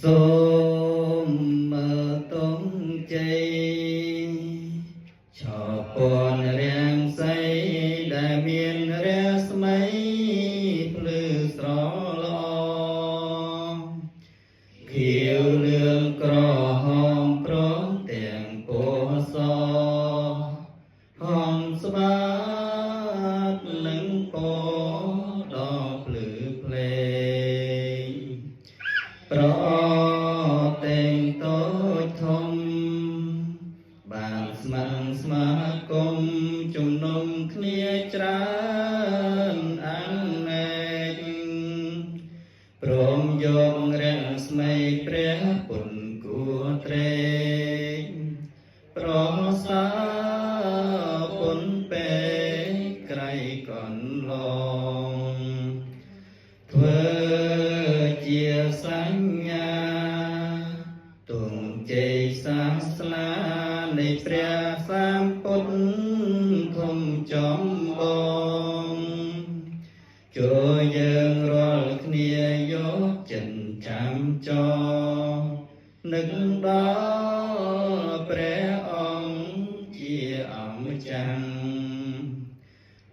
សូមតងជ័យឆពាន់រាំងសីដែលមានរាស្មីភ្លឺស្រឡំខៀវលឿងក្រហមព្រមទាំងពណ៌សហំស្បាតនឹងពណ៌ដ៏ភ្លឺភ្លេងប្រតែងតូចធំបានស្មឹងស្មាគមជំនុំគ្នាច្រើនអង្គណែកព្រមយករាំងស្មីព្រះពុនគួត្រេកប្រសាពុនពេក្រៃកន្លងធ្វើជាសញ្ញាទងជ័យសាសនានៃព្រះសម្ពុទ្ធធំចំបងចូលយើងរាល់គ្នាយកចិនចាំចនឹកដល់ព្រះអង្គជាអម្ចាស់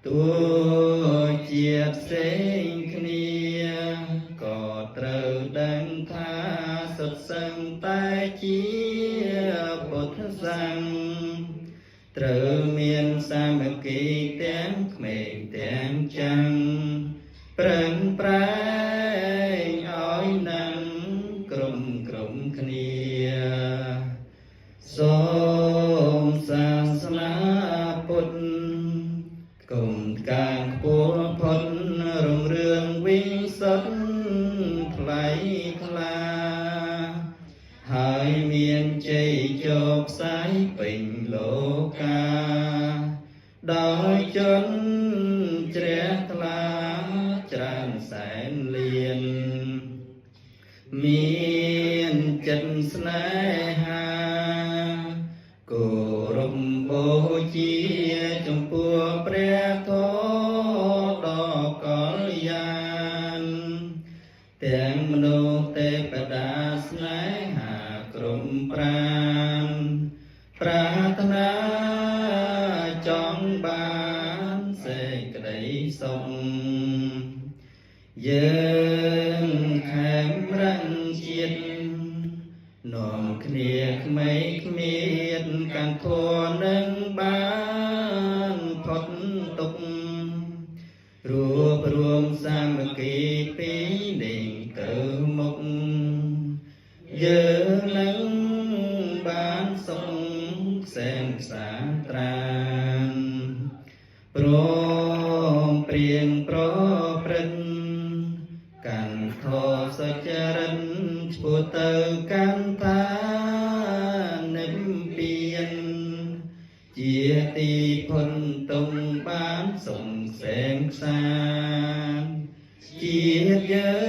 ទោះជាផ្សេងគ្នាក៏ត្រូវដឹងថាសុទ្ធសឹងតែជាពុទ្ធសង្ឃត្រូវមានសាមគ្គីទាំងក្មេងទាំងចាំងប្រឹងប្រែងឲ្យនឹងក្រុមគ្នាសូមសាសនាពុទ្ធកុំកាងខ្ពស់ផុតរុងរឿងវិសុទ្ធថ្លៃថ្លាហើយមានជ័យជោគផ្សាយពេញលោកាដោយជនជ្រះថ្លាច្រើនសែនលានមានចិត្តស្នេហាគោរពបូជាចំពោះព្រះធម៌ដ៏កល្យានទាំងមនុស្សទេពតាស្នេហាក្រុមប្រាណប្រាថ្នាចង់បានសេចក្តីសុខយើងខែមរំជាតិនាំគ្នាក្មេងគ្មានកាន់ធัวនឹងបានផុតទុក្ខរួបរួមសាមគ្គីពីរនេះទៅមុខយើងនឹងបានសុខខ្សែមខ្សាត្រានព្រមព្រៀងប្រព្រឹត្តកាន់ធម៌សុចរិតឆ្ពោះទៅកាន់តានិព្វានជាទីផុតទុក្ខបានសុខខ្សែមខ្សានជាតិយើង